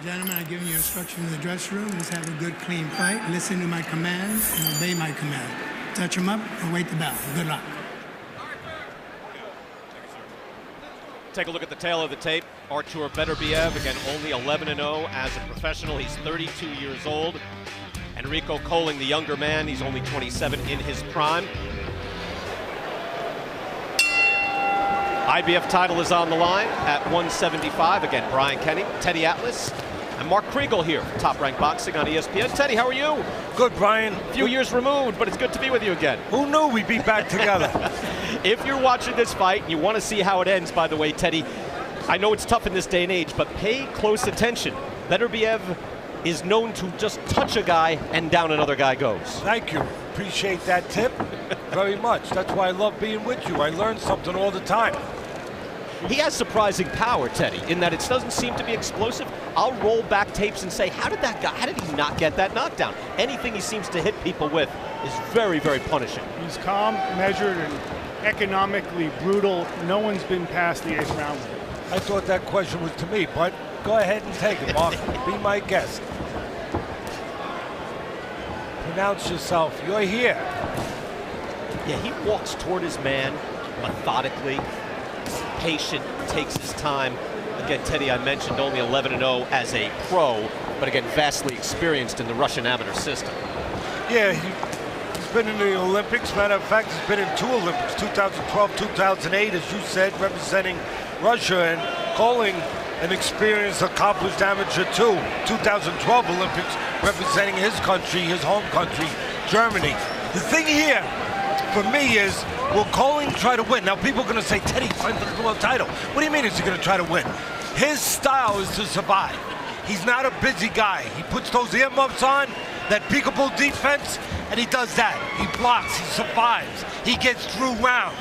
Gentlemen, I've given you instruction in the dressing room. Let's have a good, clean fight. Listen to my commands and obey my command. Touch them up and wait the bell. Good luck. Take a look at the tail of the tape. Artur Beterbiev, again, only 11-0 as a professional. He's 32 years old. Enrico Koelling, the younger man, he's only 27 in his prime. IBF title is on the line at 175. Again, Brian Kenny, Teddy Atlas, and Mark Kriegel here for Top Rank Boxing on ESPN. Teddy, how are you? Good, Brian. A few years removed, but it's good to be with you again. Who knew we'd be back together? If you're watching this fight and you want to see how it ends, by the way, Teddy, I know it's tough in this day and age, but pay close attention. Beterbiev is known to just touch a guy and down another guy goes. Thank you. Appreciate that tip very much. That's why I love being with you. I learn something all the time. He has surprising power, Teddy, in that it doesn't seem to be explosive. I'll roll back tapes and say, how did he not get that knockdown? Anything he seems to hit people with is very, very punishing. He's calm, measured, and economically brutal. No one's been past the 8th round. I thought that question was to me, but go ahead and take it, Mark. Be my guest. Pronounce yourself. You're here. Yeah, he walks toward his man methodically, patient, takes his time. Again, Teddy, I mentioned only 11-0 as a pro, but again, vastly experienced in the Russian amateur system. Yeah, he's been in the Olympics. Matter of fact, he's been in 2 Olympics, 2012, 2008, as you said, representing Russia. And Koelling, an experienced, accomplished amateur too. 2012 Olympics, representing his country, his home country, Germany. The thing here, for me, is will Koelling try to win? Now, people are going to say, Teddy, fight for the world title. What do you mean is he going to try to win? His style is to survive. He's not a busy guy. He puts those earmuffs on, that peekaboo defense, and he does that. He blocks, he survives, he gets through rounds.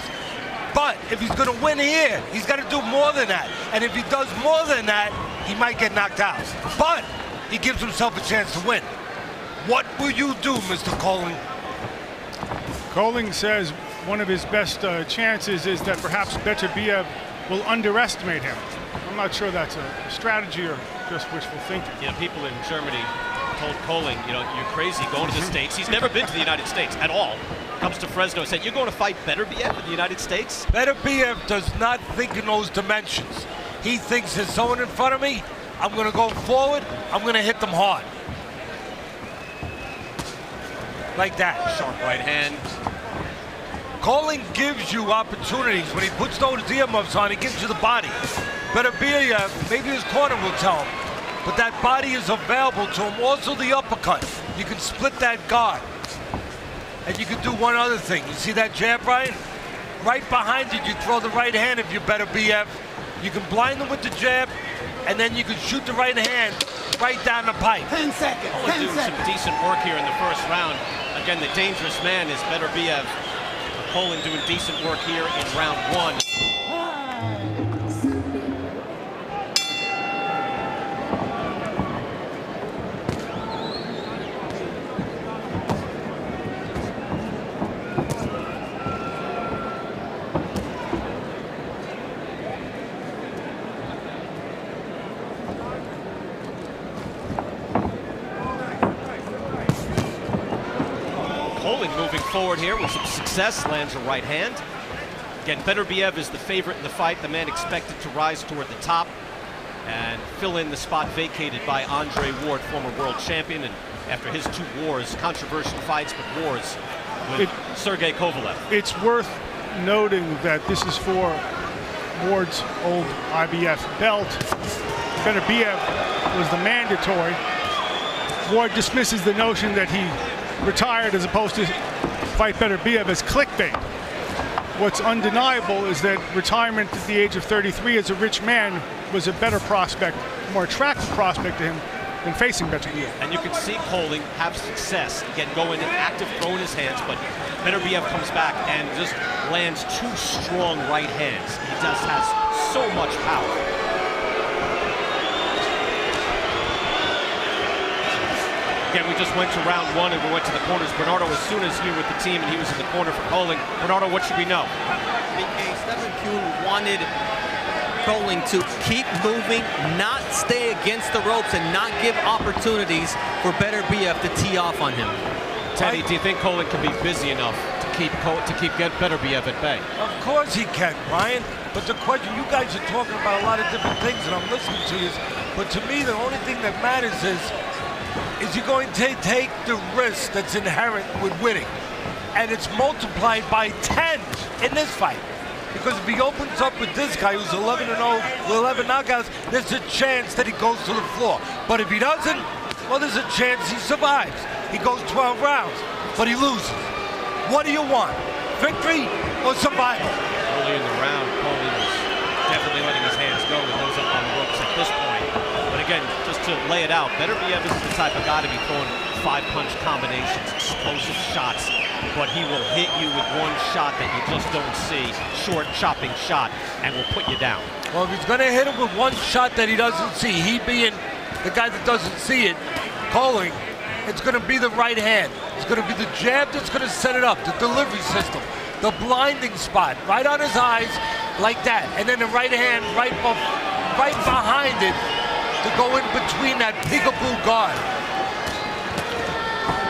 But if he's going to win here, he's got to do more than that. And if he does more than that, he might get knocked out. But he gives himself a chance to win. What will you do, Mr. Koelling? Koelling says one of his best chances is that perhaps Beterbiev will underestimate him. I'm not sure that's a strategy or just wishful thinking. You know, people in Germany told Koelling, you know, you're crazy going to the States. He's never been to the United States at all. Comes to Fresno and said, you're going to fight Beterbiev in the United States? Beterbiev does not think in those dimensions. He thinks there's someone in front of me, I'm going to go forward, I'm going to hit them hard. Like that. Sharp right hand. Koelling gives you opportunities. When he puts those earmuffs on, he gives you the body. Beterbiev, maybe his corner will tell him, but that body is available to him. Also the uppercut. You can split that guard. And you can do one other thing. You see that jab, Brian? Right behind you, you throw the right hand if you're Beterbiev. You can blind them with the jab, and then you can shoot the right hand right down the pipe. 10 seconds. Koelling doing some decent work here in the first round. Again, the dangerous man is Beterbiev. Koelling doing decent work here in round 1. Koelling moving forward here with some success, lands a right hand. Again, Beterbiev is the favorite in the fight, the man expected to rise toward the top and fill in the spot vacated by Andre Ward, former world champion, and after his 2 wars, controversial fights, but wars with Sergey Kovalev. It's worth noting that this is for Ward's old IBF belt. Beterbiev was the mandatory. Ward dismisses the notion that he retired as opposed to fight Beterbiev as clickbait. What's undeniable is that retirement at the age of 33 as a rich man was a better prospect, more attractive prospect to him than facing Beterbiev. And you can see Koelling have success, again going in active, throwing his hands, but Beterbiev comes back and just lands 2 strong right hands. He just has so much power. Again, we just went to round 1 and we went to the corners. Bernardo was soon as here with the team and he was in the corner for Koelling. Bernardo, what should we know? BK, Stephen Kuhn wanted Koelling to keep moving, not stay against the ropes, and not give opportunities for Beterbiev to tee off on him. Teddy, do you think Koelling can be busy enough to keep Beterbiev at bay? Of course he can, Brian. But the question, you guys are talking about a lot of different things, and I'm listening to you. But to me, the only thing that matters is you're going to take the risk that's inherent with winning. And it's multiplied by 10 in this fight. Because if he opens up with this guy who's 11-0 with 11 knockouts, there's a chance that he goes to the floor. But if he doesn't, well, there's a chance he survives. He goes 12 rounds, but he loses. What do you want? Victory or survival? Early in the round, Koelling was definitely letting his hands go with those up on the ropes at this point. But again, just to lay it out, Beterbiev is the type of guy to be throwing 5-punch combinations, explosive shots, but he will hit you with one shot that you just don't see, short chopping shot, and will put you down. Well, if he's going to hit him with one shot that he doesn't see, he being the guy that doesn't see it, Koelling, it's going to be the right hand. It's going to be the jab that's going to set it up, the delivery system, the blinding spot, right on his eyes, like that. And then the right hand right behind it to go in between that peekaboo guard.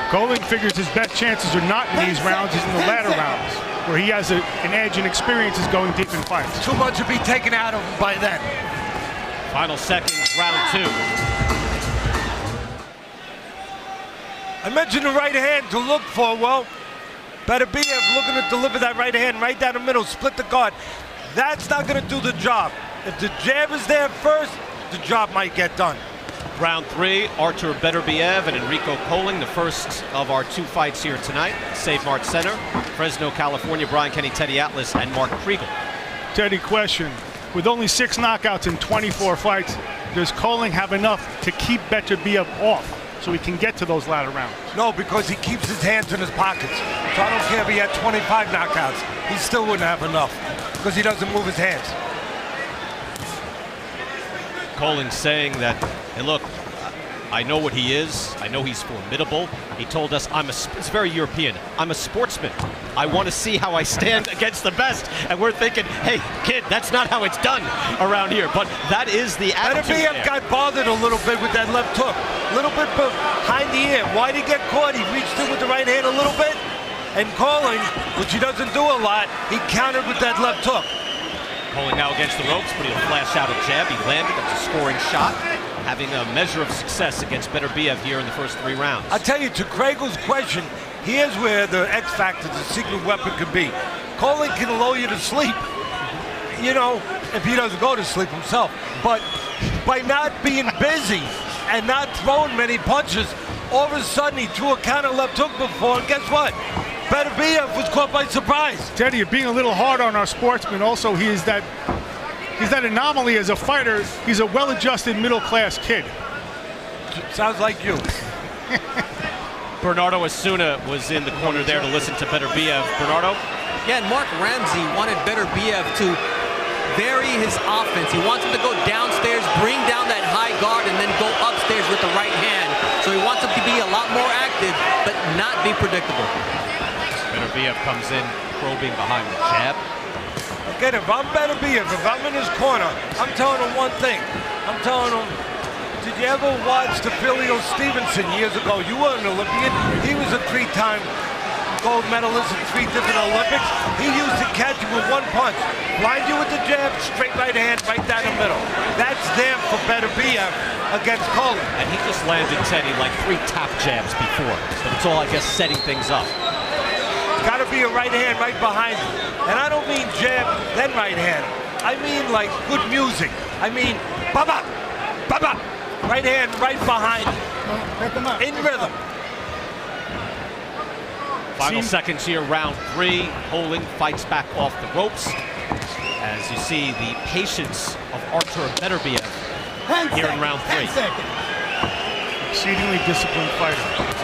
Koelling figures his best chances are not in these rounds, he's in the latter rounds, where he has an edge and experience is going deep in fights. Too much to be taken out of him by then. Final seconds, round 2. I mentioned the right hand to look for. Well, Beterbiev looking to deliver that right hand right down the middle, split the guard. That's not going to do the job. If the jab is there first, the job might get done. Round 3, Artur Beterbiev and Enrico Koelling, the first of our 2 fights here tonight. Save Mart Center, Fresno, California. Brian Kenny, Teddy Atlas, and Mark Kriegel. Teddy, question. With only 6 knockouts in 24 fights, does Koelling have enough to keep Beterbiev off so he can get to those latter rounds? No, because he keeps his hands in his pockets. So I don't care if he had 25 knockouts. He still wouldn't have enough because he doesn't move his hands. Koelling saying that, hey, look, I know what he is. I know he's formidable. He told us, it's very European. I'm a sportsman. I want to see how I stand against the best. And we're thinking, hey, kid, that's not how it's done around here. But that is the attitude. Beterbiev got bothered a little bit with that left hook. A little bit behind the ear. Why did he get caught? He reached in with the right hand a little bit. And Koelling, which he doesn't do a lot, he countered with that left hook. Koelling now against the ropes, but he'll flash out a jab. He landed. That's a scoring shot. Having a measure of success against Beterbiev here in the first 3 rounds. I'll tell you, to Kriegel's question, here's where the X factor, the secret weapon, could be. Koelling can lull you to sleep, you know, if he doesn't go to sleep himself. But by not being busy and not throwing many punches, all of a sudden he threw a counter left hook before, and guess what? Beterbiev was caught by surprise. Teddy, you're being a little hard on our sportsman. Also, he's that anomaly as a fighter. He's a well-adjusted middle-class kid. Sounds like you. Bernardo Asuna was in the corner there to listen to Beterbiev. Bernardo? Yeah, and Mark Ramsey wanted Beterbiev to vary his offense. He wants him to go downstairs, bring down that high guard, and then go upstairs with the right hand. So he wants him to be a lot more active, but not be predictable. Beterbiev comes in, probing behind the jab. Again, if I'm Beterbiev, if I'm in his corner, I'm telling him one thing. I'm telling him, did you ever watch the Philio Stevenson years ago? You were an Olympian. He was a 3-time gold medalist in 3 different Olympics. He used to catch you with one punch. Blind you with the jab, straight right hand, right down the middle. That's there for Beterbiev against Koelling. And he just landed Teddy like 3 tap jabs before. But it's all, I guess, setting things up. Got to be a right hand right behind him. And I don't mean jab, then right hand. I mean like good music. I mean, ba-ba, ba-ba. Right hand right behind him. In rhythm. Final seconds here, round 3. Koelling fights back off the ropes. As you see the patience of Artur Beterbiev here in round 3. Exceedingly disciplined fighter.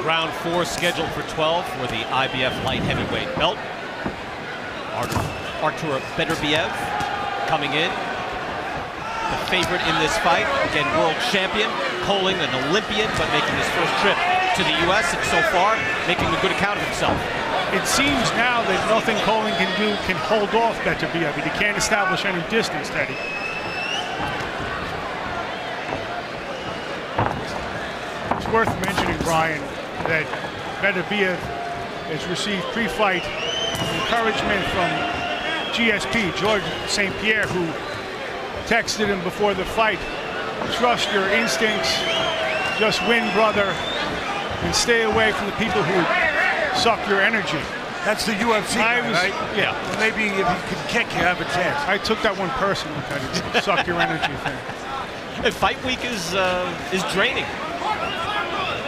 Round 4 scheduled for 12 for the IBF light heavyweight belt. Artur Beterbiev coming in. The favorite in this fight, again, world champion. Koelling, an Olympian, but making his first trip to the U.S. and so far making a good account of himself. It seems now that nothing Koelling can do can hold off Beterbiev. He can't establish any distance, Teddy. It's worth mentioning, Brian, that Beterbiev has received pre-fight encouragement from GSP, George St. Pierre, who texted him before the fight, trust your instincts, just win, brother, and stay away from the people who suck your energy. That's the UFC guy, right? Yeah. Well, maybe if you can kick, you have a chance. I took that one personally, the suck your energy thing. And fight week is draining.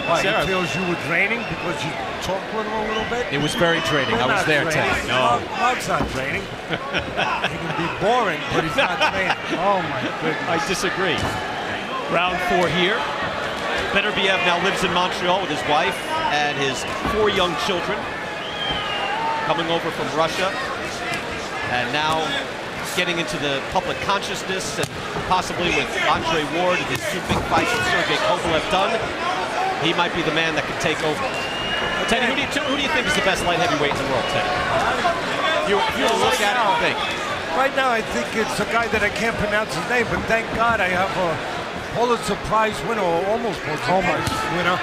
Why, he feels you were draining because you talked with him a little bit? It was very draining. I was there, Ted. No. Mark's not draining. He can be boring, but he's not draining. Oh, my goodness. I disagree. Round 4 here. Beterbiev now lives in Montreal with his wife and his 4 young children, coming over from Russia, and now getting into the public consciousness, and possibly with Andre Ward and his 2 big fights with Sergey Kovalev done, he might be the man that could take over. Teddy, who do you think is the best light heavyweight in the world, Teddy? You look at it and think. Right now, I think it's a guy that I can't pronounce his name, but thank God I have a Pulitzer Prize winner, or almost Pulitzer Prize winner,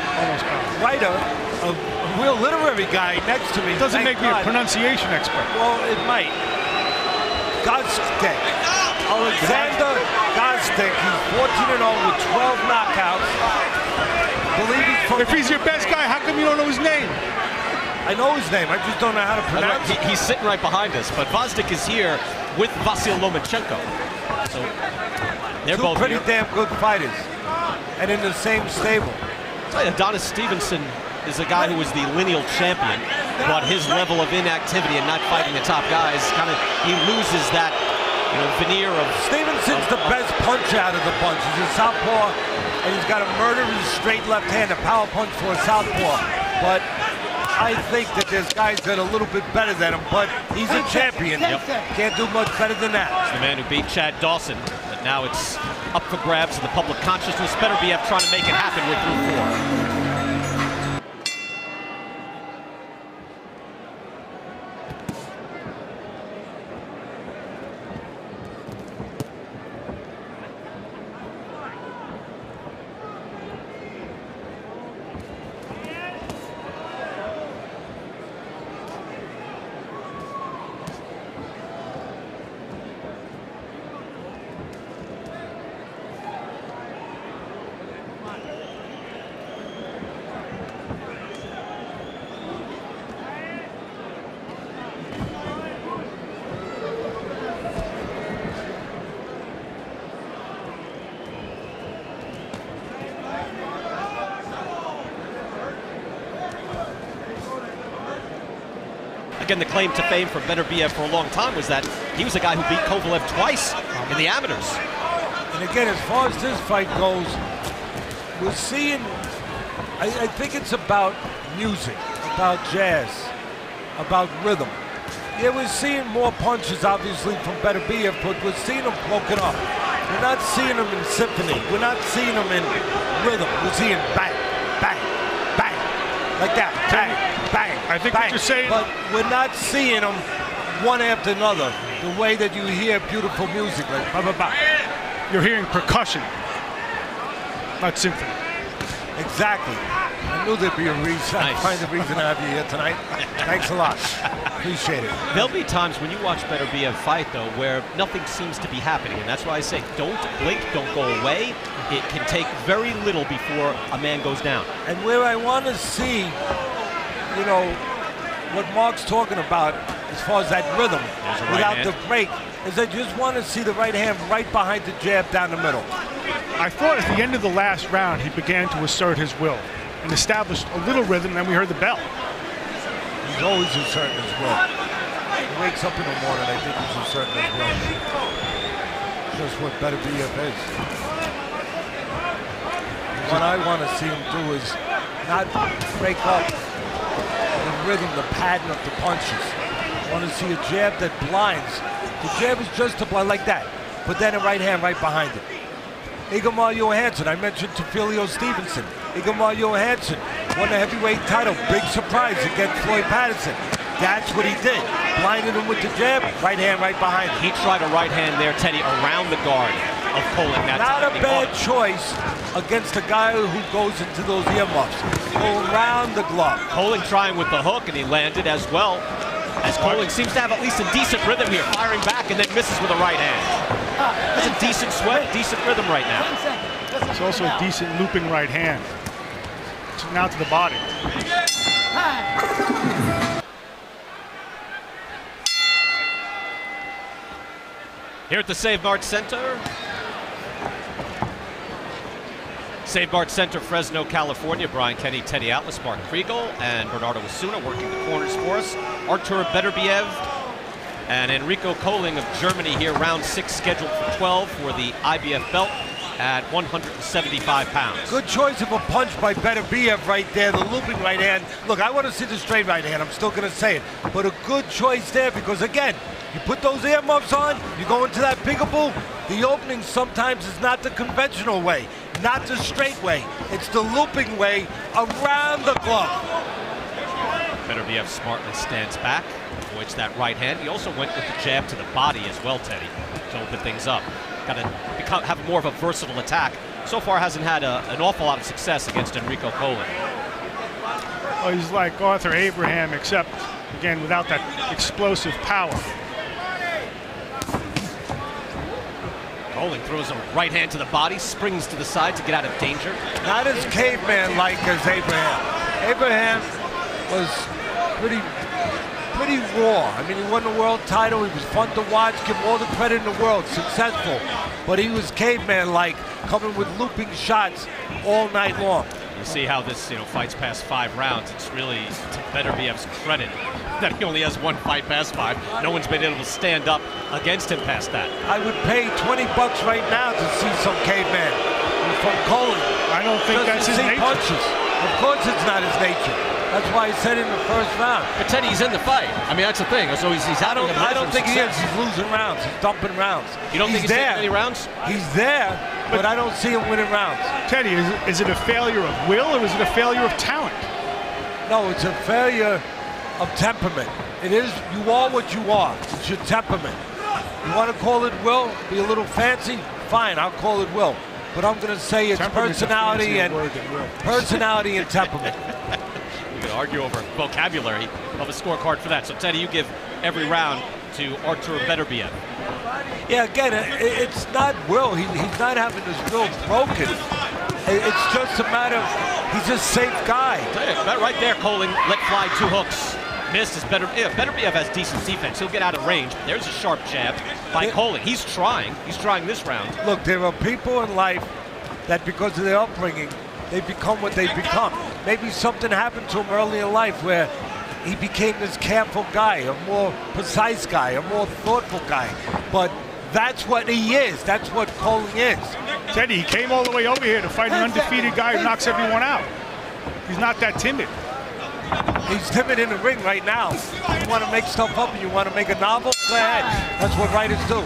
writer, a real literary guy next to me. It doesn't make me a pronunciation expert. Well, it might. Gostek. Alexander Gostek. He's 14-0 with 12 knockouts. If he's your best guy, how come you don't know his name? I know his name. I just don't know how to pronounce it. He's sitting right behind us, but Gostek is here with Vasil Lomachenko. So they're both pretty here. damn good fighters, and in the same stable. Adonis Stevenson is a guy who was the lineal champion, but his level of inactivity and not fighting the top guys, he loses that veneer of... Stevenson's the best puncher out of the bunch. He's a southpaw, and he's got a murderous straight left hand, a power punch for a southpaw. But I think that there's guys that are a little bit better than him, but he's a champion. Can't do much better than that. It's the man who beat Chad Dawson, but now it's up for grabs in the public consciousness. Beterbiev trying to make it happen with through 4. Again, the claim to fame for Beterbiev for a long time was that he was a guy who beat Kovalev twice in the amateurs. And again, as far as this fight goes, we're seeing, I think it's about music, about jazz, about rhythm. Yeah, we're seeing more punches, obviously, from Beterbiev, but we're seeing him broken up. We're not seeing him in symphony. We're not seeing him in rhythm. We're seeing bang, bang, bang, like that, bang, bang. I think bang. what you're saying, but we're not seeing them one after another, the way that you hear beautiful music, like ba ba ba. You're hearing percussion, not symphony. Exactly. I knew there'd be a reason. Nice. Find the reason to have you here tonight. Thanks a lot. Appreciate it. There'll be times when you watch Beterbiev fight, though, where nothing seems to be happening, and that's why I say don't blink, don't go away. It can take very little before a man goes down. And where I want to see, what Mark's talking about as far as that rhythm without the break, is I just want to see the right hand right behind the jab down the middle. I thought at the end of the last round, he began to assert his will and established a little rhythm, and then we heard the bell. He's always asserting his will. He wakes up in the morning, I think he's asserting his will. Just what Beterbiev is. What I want to see him do is not break up the rhythm, the pattern of the punches. I want to see a jab that blinds. The jab is just a blind like that. Put that in right hand right behind it. Igamar Johansson, I mentioned Tafilio Stevenson. Igamar Johansson won the heavyweight title. Big surprise against Floyd Patterson. That's what he did. Blinded him with the jab, right hand right behind him. He tried a right hand there, Teddy, around the guard of Koelling that Not time. a bad choice against a guy who goes into those earmuffs. Go around the glove. Koelling trying with the hook, and he landed as well. As Koelling seems to have at least a decent rhythm here, firing back and then misses with a right hand. That's a decent sweat, decent rhythm right now. It's also a decent looping right hand. Now to the body. Here at the Save Mart Center. Save Mart Center, Fresno, California. Brian Kenny, Teddy Atlas, Mark Kriegel, and Bernardo Osuna working the corners for us. Artur Beterbiev and Enrico Koelling of Germany here, round 6 scheduled for 12 for the IBF belt at 175 pounds. Good choice of a punch by Beterbiev right there, the looping right hand. Look, I want to see the straight right hand. I'm still going to say it. But a good choice there because, again, you put those earmuffs on, you go into that peekaboo. The opening sometimes is not the conventional way, not the straight way. It's the looping way around the glove. Beterbiev smartly stands back, avoids that right hand. He also went with the jab to the body as well, Teddy, to open things up. Got to have more of a versatile attack. So far hasn't had an awful lot of success against Enrico Koelling. Well, he's like Arthur Abraham, except, again, without that explosive power. Koelling throws a right hand to the body, springs to the side to get out of danger. Not as caveman-like as Abraham. Abraham was pretty raw. I mean, he won the world title. He was fun to watch. Give him all the credit in the world. Successful. But he was caveman-like, coming with looping shots all night long. You see how this, fights past 5 rounds. It's really to Beterbiev's credit that he only has 1 fight past 5. No one's been able to stand up against him past that. I would pay $20 right now to see some caveman from Koelling. I don't think that's his nature. Punches. Of course it's not his nature. That's why he said in the first round. But Teddy, he's in the fight. I mean, that's the thing. So he's I don't think he is. He's losing rounds. He's dumping rounds. You don't think he's taking any rounds? He's there, but I don't see him winning rounds. Teddy, is it a failure of will or is it a failure of talent? No, it's a failure of temperament. It is, you are what you are. It's your temperament. You want to call it will, be a little fancy? Fine, I'll call it will. But I'm going to say it's personality and temperament. We could argue over vocabulary of a scorecard for that. So, Teddy, you give every round to Artur Beterbiev. Yeah, again, it's not will. He's not having his will broken. It's just a matter of he's a safe guy. Right there, Koelling let fly 2 hooks. Missed as Beterbiev has decent defense. He'll get out of range. There's a sharp jab by Koelling. He's trying this round. Look, there are people in life that because of their upbringing, they become what they become. Maybe something happened to him early in life where he became this careful guy, a more precise guy, a more thoughtful guy. But that's what he is. That's what Koelling is. Teddy, he came all the way over here to fight an undefeated guy who knocks everyone out. He's not that timid. He's timid in the ring right now. You want to make stuff up and you want to make a novel? Go ahead. That's what writers do.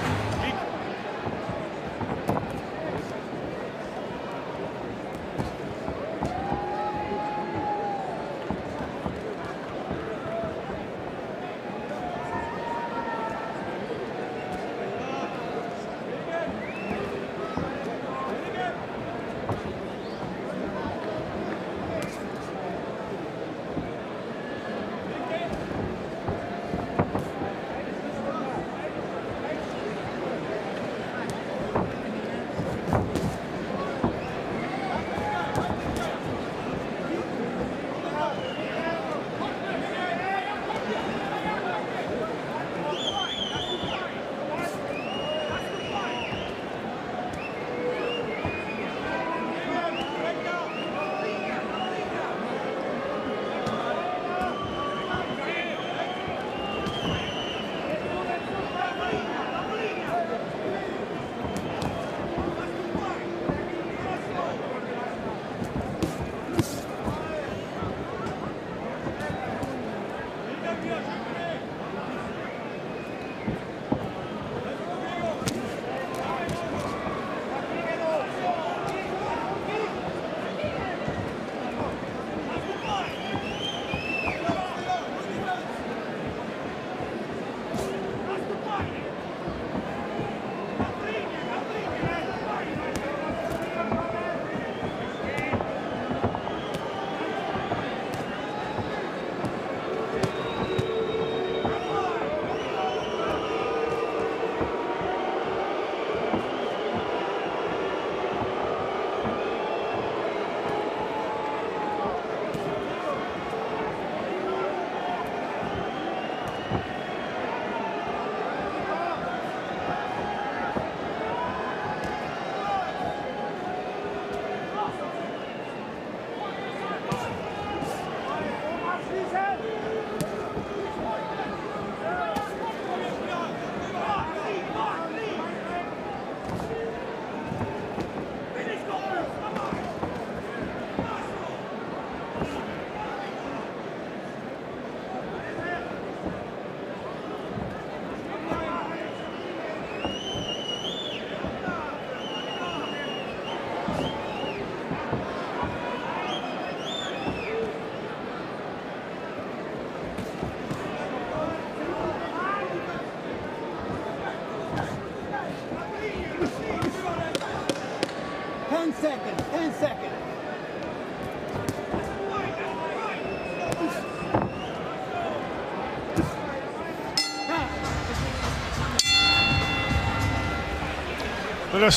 Let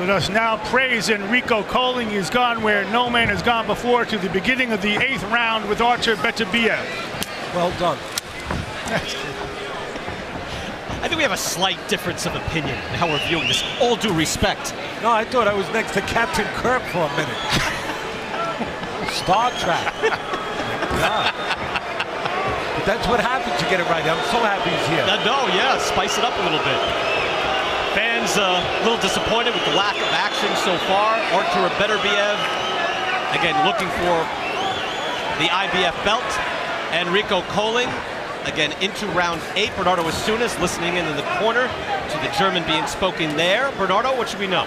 us now praise Enrico. Koelling has gone where no man has gone before, to the beginning of the 8th round with Artur Beterbiev. Well done. I think we have a slight difference of opinion in how we're viewing this. All due respect. No, I thought I was next to Captain Kirk for a minute. Star Trek. God. But that's what happens to get it right. I'm so happy he's here. No, yeah, spice it up a little bit. Fans a little disappointed with the lack of action so far. Artur Beterbiev, again, looking for the IBF belt. Enrico Koelling, again, into round 8. Bernardo Asunas listening into the corner to the German being spoken there. Bernardo, what should we know?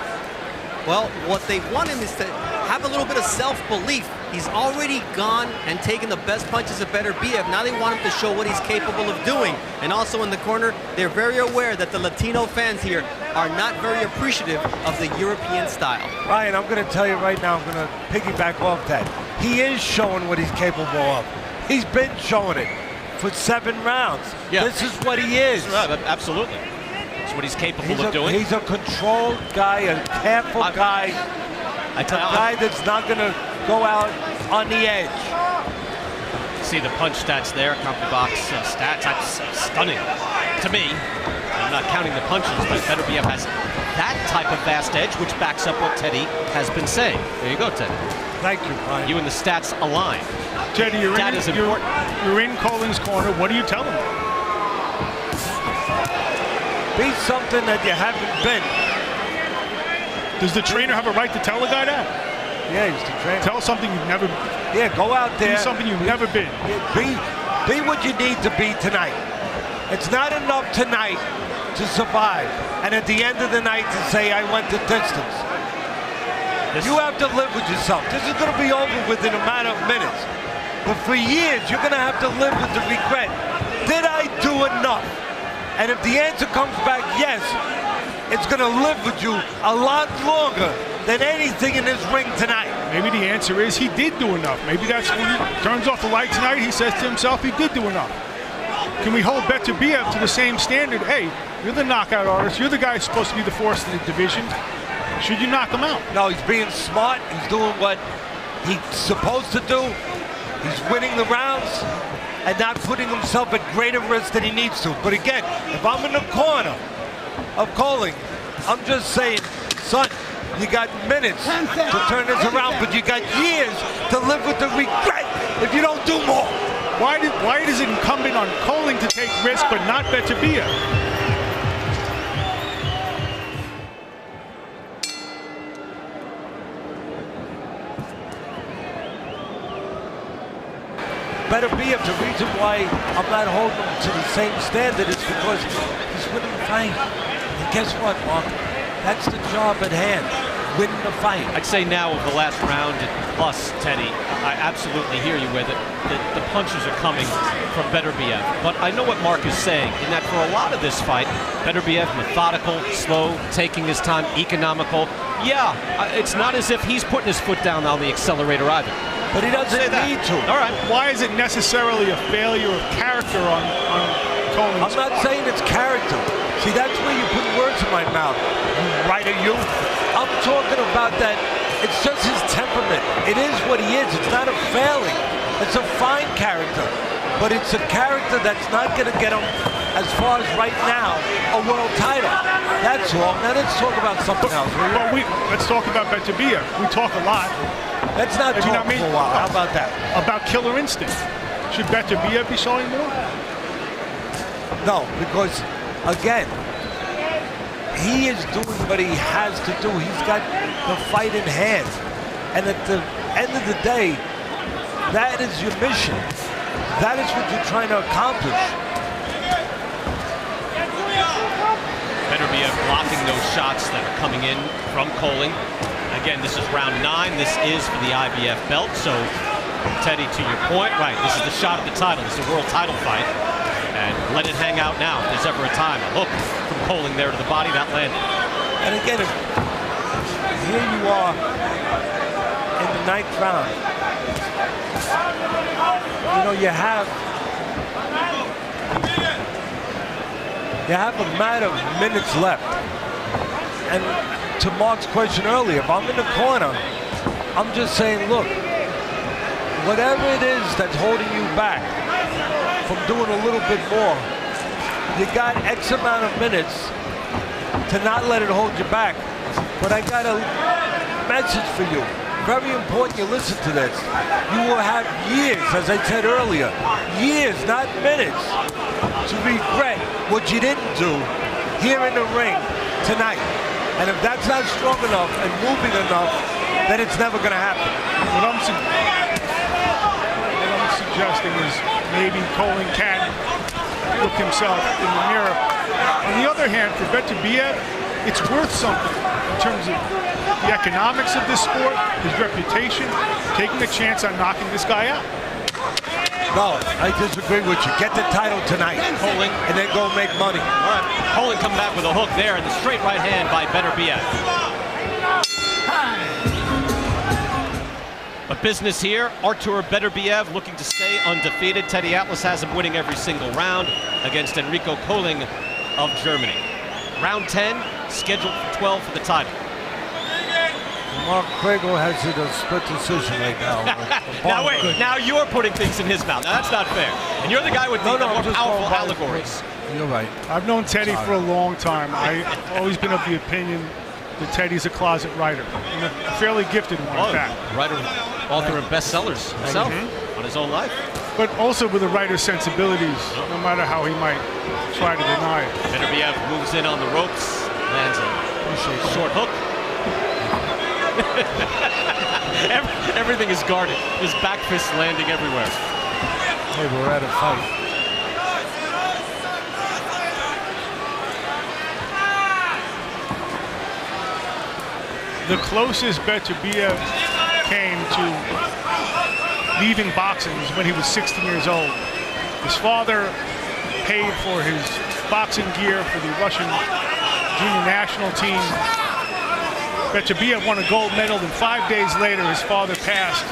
Well, what they want him is to have a little bit of self-belief. He's already gone and taken the best punches of Beterbiev. Now they want him to show what he's capable of doing. And also in the corner, they're very aware that the Latino fans here are not very appreciative of the European style. Ryan, I'm going to tell you right now, I'm going to piggyback off that. He is showing what he's capable of. He's been showing it for 7 rounds. Yeah. This is what he is. Right, absolutely. It's what he's capable of doing. He's a controlled guy, a careful guy, a guy that's not going to go out on the edge. See the punch stats there, CompuBox stats. That's stunning to me. I'm not counting the punches, but Beterbiev has that type of vast edge, which backs up what Teddy has been saying. There you go, Teddy. Thank you, Ryan. You and the stats align. Teddy, you're in Koelling's corner. What do you tell him? Be something that you haven't been. Does the trainer have a right to tell a guy that? Yeah, he's the trainer. Tell something you've never. Yeah, go out there. Be something you've never been. Be what you need to be tonight. It's not enough tonight to survive, and at the end of the night to say I went the distance. You have to live with yourself. This is going to be over within a matter of minutes. But for years, you're going to have to live with the regret. Did I do enough? And if the answer comes back yes, it's going to live with you a lot longer than anything in this ring tonight. Maybe the answer is he did do enough. Maybe that's when he turns off the light tonight, he says to himself he did do enough. Can we hold Beterbiev to the same standard? Hey, you're the knockout artist. You're the guy who's supposed to be the force in the division. Should you knock him out? No, he's being smart. He's doing what he's supposed to do. He's winning the rounds and not putting himself at greater risk than he needs to. But again, if I'm in the corner of Koelling, I'm just saying, son, you got minutes to turn this around, but you got years to live with the regret if you don't do more. Why is it incumbent on Koelling to take risk but not Beterbiev? Beterbiev, the reason why I'm not holding him to the same standard is because he's winning the fight. And guess what, Mark? That's the job at hand, winning the fight. I'd say now of the last round plus, Teddy, I absolutely hear you with it. The punches are coming from Beterbiev. But I know what Mark is saying, in that for a lot of this fight, Beterbiev, methodical, slow, taking his time, economical. Yeah, it's not as if he's putting his foot down on the accelerator either. But he doesn't need to. All right. Why is it necessarily a failure of character on Koelling's I'm not saying it's character. See, that's where you put words in my mouth. Right, you? I'm talking about that. It's just his temperament. It is what he is. It's not a failing. It's a fine character. But it's a character that's not going to get him, as far as right now, a world title. That's all. Now let's talk about something else. Well, let's talk about Beterbiev. We talk a lot. Let's not talk for a while. How about that? About killer instinct. Should Beterbiev be showing more? No, because, again, he is doing what he has to do. He's got the fight in hand. And at the end of the day, that is your mission. That is what you're trying to accomplish. Beterbiev blocking those shots that are coming in from Koelling. Again, this is round 9. This is for the IBF belt. So, Teddy, to your point, right, this is the shot at the title. This is a world title fight. And let it hang out now if there's ever a time. A hook from Koelling there to the body, that landed. And again, here you are in the 9th round. You know, you have You have a matter of minutes left. And to Mark's question earlier, if I'm in the corner, I'm just saying, look, whatever it is that's holding you back from doing a little bit more, you got X amount of minutes to not let it hold you back. But I got a message for you. Very important you listen to this. You will have years, as I said earlier, years, not minutes, to regret what you didn't do here in the ring tonight. And if that's not strong enough and moving enough, then it's never going to happen. What I'm suggesting is maybe Koelling can look himself in the mirror. On the other hand, for Beterbiev, it's worth something in terms of the economics of this sport, his reputation, taking a chance on knocking this guy out. No, I disagree with you. Get the title tonight, Koelling, and then go make money. All right, Koelling coming back with a hook there, and the straight right hand by Beterbiev. But business here. Artur Beterbiev looking to stay undefeated. Teddy Atlas has him winning every single round against Enrico Koelling of Germany. Round 10, scheduled for 12 for the title. Mark Kriegel has it a split decision right now. Now wait, now you're putting things in his mouth. Now that's not fair. And you're the guy with the more powerful allegories. You're right. I've known Teddy for a long time. I've always been of the opinion that Teddy's a closet writer, and a fairly gifted one, in fact. Writer, author of bestsellers himself on his own life. But also with a writer's sensibilities, no matter how he might try to deny it. Beterbiev moves in on the ropes, lands a short hook. Everything is guarded. His back fist landing everywhere. Hey, we're at a fight. The closest Beterbiev came to leaving boxing was when he was 16 years old. His father paid for his boxing gear for the Russian junior national team. Beterbiev won a gold medal, and 5 days later his father passed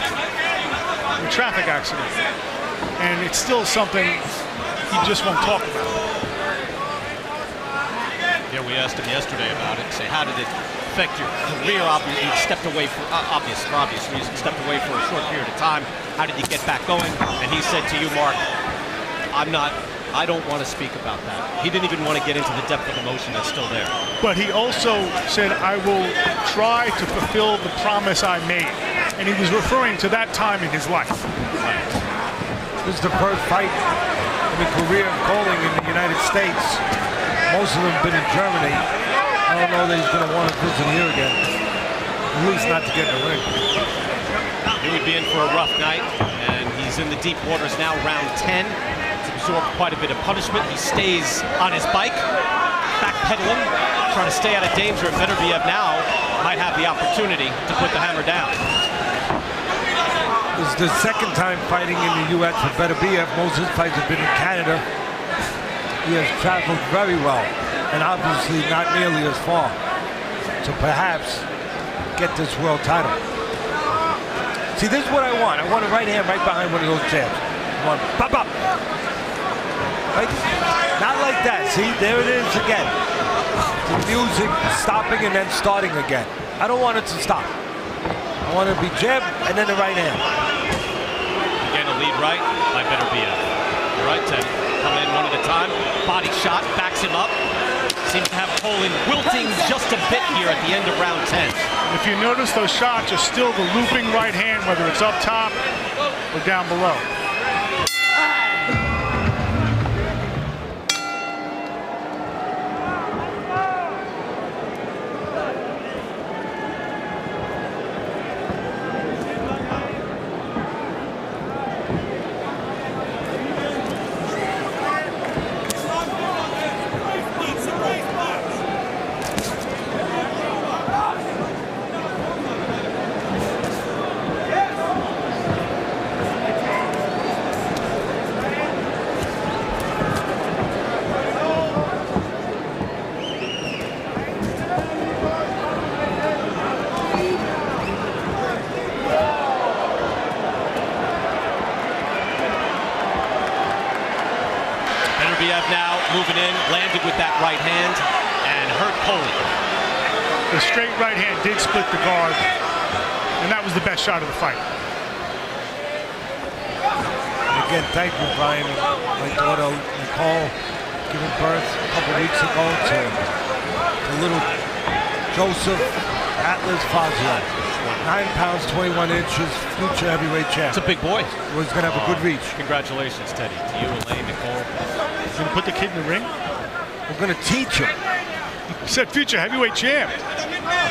in a traffic accident. And it's still something he just won't talk about. Yeah, we asked him yesterday about it. Say, how did it affect your career? Obviously, you stepped away for obvious reasons, stepped away for a short period of time. How did you get back going? And he said to you, Mark, I don't want to speak about that. He didn't even want to get into the depth of emotion that's still there. But he also said, I will try to fulfill the promise I made. And he was referring to that time in his life. Right. This is the first fight in the career of Koelling in the United States. Most of them have been in Germany. I don't know that he's going to want to visit here again. At least not to get in the ring. He would be in for a rough night, and he's in the deep waters now, round 10. Absorbed quite a bit of punishment. He stays on his bike, backpedaling, trying to stay out of danger. And Beterbiev now might have the opportunity to put the hammer down. This is the second time fighting in the U.S. for Beterbiev. Most of his fights have been in Canada. He has traveled very well, and obviously not nearly as far to perhaps get this world title. See, this is what I want. I want a right hand right behind one of those jabs. I want pop up. Right? Not like that. See, there it is again. The music stopping and then starting again. I don't want it to stop. I want it to be jab and then the right hand. Again, a lead right by Beterbiev. You're right, Teddy. Coming in one at a time. Body shot, backs him up. Seems to have Koelling wilting just a bit here at the end of round 10. If you notice, those shots are still the looping right hand, whether it's up top or down below. Beterbiev now moving in, landed with that right hand, and hurt Koelling. The straight right hand did split the guard, and that was the best shot of the fight. Again, thank you, Brian. My daughter, Nicole, giving birth a couple weeks ago to little Joseph Atlas Fazio. 9 pounds, 21 inches, future heavyweight champ. It's a big boy. He's going to have a good reach. Congratulations, Teddy. To you, Elaine, Nicole. Going to put the kid in the ring? We're going to teach him. You said future heavyweight champ.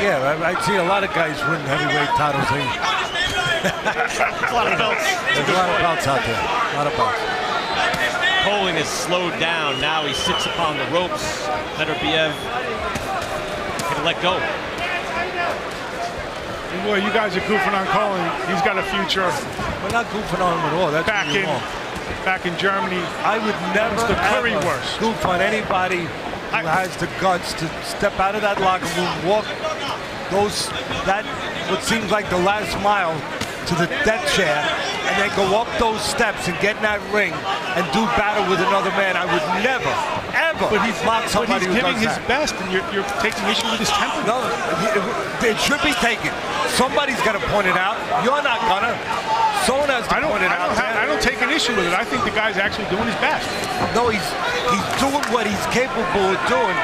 Yeah, I've seen a lot of guys win heavyweight titles. A lot of belts. There's a lot of belts out there. A lot of belts. Koelling is slowed down. Now he sits upon the ropes. Beterbiev can let go. Boy, you guys are goofing on Koelling. He's got a future. We're not goofing on him at all. That's back in Germany. I would never the currywurst. goof on anybody who has the guts to step out of that locker room, walk what seems like the last mile to the death chair, and then go up those steps and get in that ring and do battle with another man. I would never, ever mock somebody who giving does his that. best, and you're taking issue with his temper. No, it should be taken. Somebody's got to point it out. You're not gonna. Someone has to point it out. I don't take an issue with it. I think the guy's actually doing his best. No, he's doing what he's capable of doing.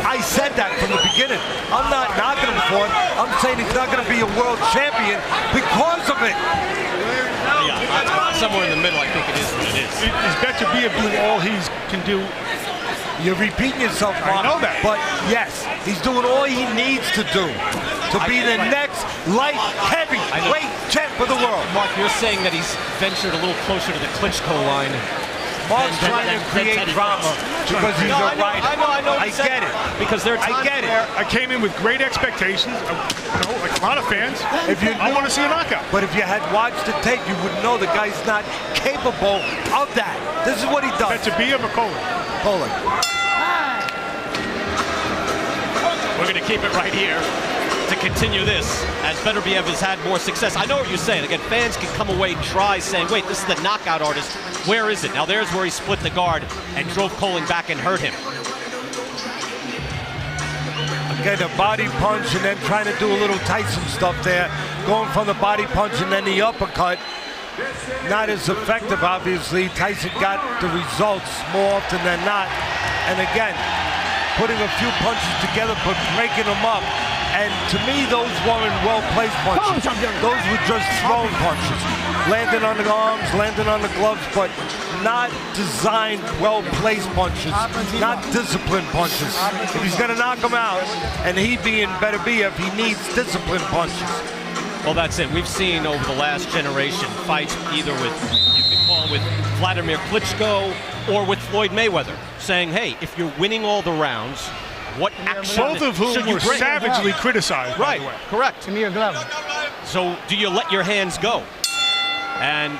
I said that from the beginning. I'm not knocking him for it. I'm saying he's not going to be a world champion because of it. Yeah, somewhere in the middle, I think it is what it is. Is Beterbiev doing all he can do? You're repeating yourself, Mark. I know that. But yes, he's doing all he needs to do to be the next light heavyweight champ of the world. Mark, you're saying that he's ventured a little closer to the Klitschko line. Mark's trying to create drama because he's a writer. I know. I get it. Because they're I get it. I came in with great expectations. Like a lot of fans. I want to see a knockout. But if you had watched the tape, you would know the guy's not capable of that. This is what he does. Beterbiev or Koelling? Koelling. We're going to keep it right here to continue this as Beterbiev has had more success. I know what you're saying. Again, fans can come away dry saying, wait, this is the knockout artist. Where is it? Now there's where he split the guard and drove Koelling back and hurt him. Again, a body punch and then trying to do a little Tyson stuff there. Going from the body punch and then the uppercut. Not as effective, obviously. Tyson got the results more often than not. And again, putting a few punches together but breaking them up. And to me, those weren't well-placed punches. Those were just thrown punches. Landing on the arms, landing on the gloves, but not designed, well-placed punches. Not disciplined punches. If he's going to knock him out, and he being Beterbiev, he needs disciplined punches. Well, that's it. We've seen over the last generation fights either with, you can call it with Vladimir Klitschko or with Floyd Mayweather, saying, hey, if you're winning all the rounds, what action both of whom were savagely criticized, right, by the way. Correct. Give me your glove. So do you let your hands go? And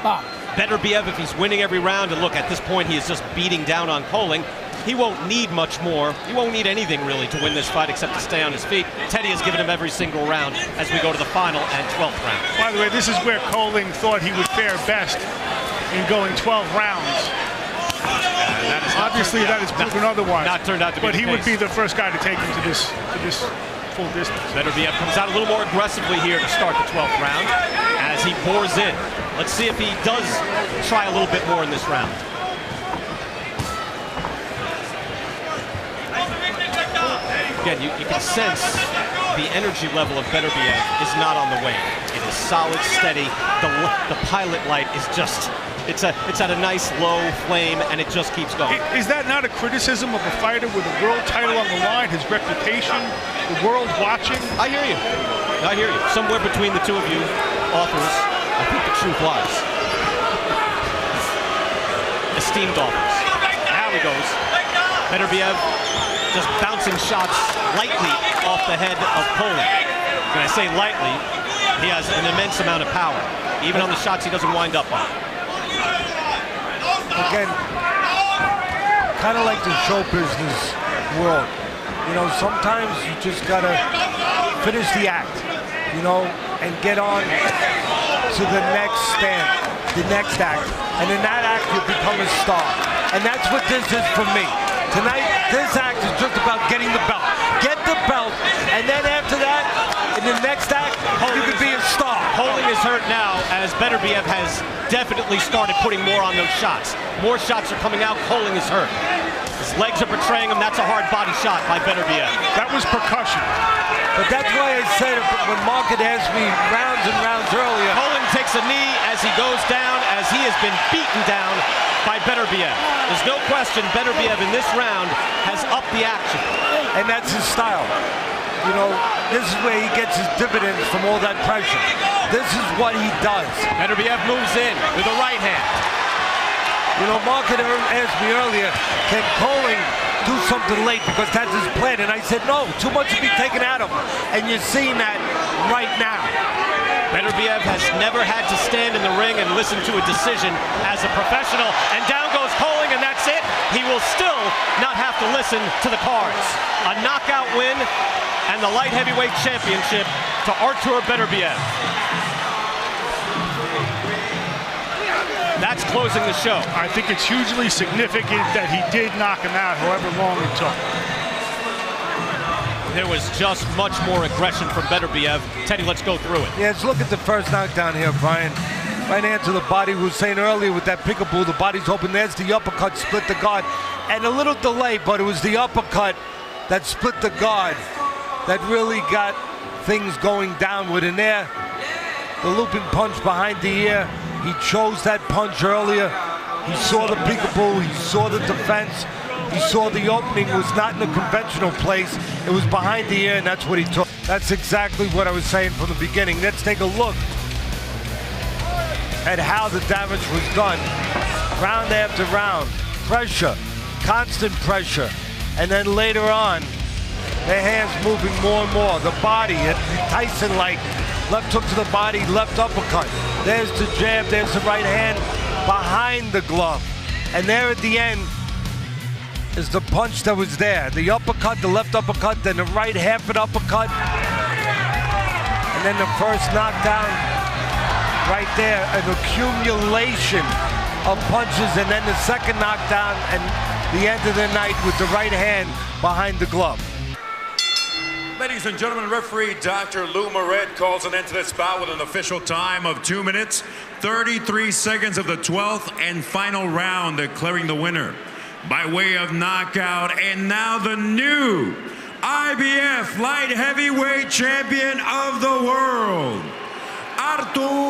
Beterbiev, if he's winning every round, and look, at this point he is just beating down on Koelling, he won't need much more. He won't need anything really to win this fight except to stay on his feet. Teddy has given him every single round as we go to the final and 12th round. By the way, this is where Koelling thought he would fare best in going 12 rounds. Obviously, that is proven otherwise. Not turned out to be But the he case. would be the first guy to take him to this full distance. Beterbiev comes out a little more aggressively here to start the 12th round as he bores in. Let's see if he does try a little bit more in this round. Again, you can sense the energy level of Beterbiev is not on the wane. It is solid, steady. The pilot light is just, it's at a nice low flame, and it just keeps going. Is that not a criticism of a fighter with a world title on the line, his reputation, the world watching? I hear you. I hear you. Somewhere between the two of you authors, I think the truth lies. Esteemed authors. Now he goes. Beterbiev just bouncing shots lightly off the head of Koelling. When I say lightly, he has an immense amount of power, even on the shots he doesn't wind up on. Again, kind of like the show business world. You know, sometimes you just gotta finish the act, you know, and get on to the next stand, the next act. And in that act, you become a star. And that's what this is for me. Tonight, this act is just about getting the belt. Get the belt, and then after that, in the next act, you could be a star. Koelling is hurt now, as Beterbiev has definitely started putting more on those shots. More shots are coming out. Koelling is hurt. His legs are betraying him. That's a hard body shot by Beterbiev. That was percussion. But that's why I said when Mark had asked me rounds and rounds earlier. Koelling takes a knee as he goes down, as he has been beaten down by Beterbiev. There's no question Beterbiev in this round has upped the action. And that's his style. You know, this is where he gets his dividends from all that pressure. This is what he does. Beterbiev moves in with a right hand. You know, Mark had asked me earlier, can Koelling do something late because that's his plan? And I said, no, too much to be taken out of him. And you're seeing that right now. Beterbiev has never had to stand in the ring and listen to a decision as a professional. And down goes Koelling, and that's it. He will still not have to listen to the cards. A knockout win and the light heavyweight championship to Artur Beterbiev. That's closing the show. I think it's hugely significant that he did knock him out, however long it took. There was just much more aggression from Beterbiev. Teddy, let's go through it. Yeah, let's look at the first knockdown here, Brian. Right hand to the body. We were saying earlier with that peekaboo, the body's open. There's the uppercut, split the guard. And a little delay, but it was the uppercut that split the guard that really got things going downward. And there, the looping punch behind the ear. He chose that punch earlier. He saw the peekaboo, he saw the defense, he saw the opening was not in a conventional place. It was behind the ear, and that's what he took. That's exactly what I was saying from the beginning. Let's take a look at how the damage was done. Round after round, pressure, constant pressure. And then later on, their hands moving more and more. The body, Tyson-like, left hook to the body, left uppercut. There's the jab, there's the right hand behind the glove. And there at the end is the punch that was there. The uppercut, the left uppercut, then the right half an uppercut. And then the first knockdown right there, an accumulation of punches, and then the second knockdown and the end of the night with the right hand behind the glove. Ladies and gentlemen, referee Dr. Lou Moret calls an end to this bout with an official time of 2 minutes, 33 seconds of the 12th and final round, declaring the winner by way of knockout, and now the new IBF light heavyweight champion of the world, Artur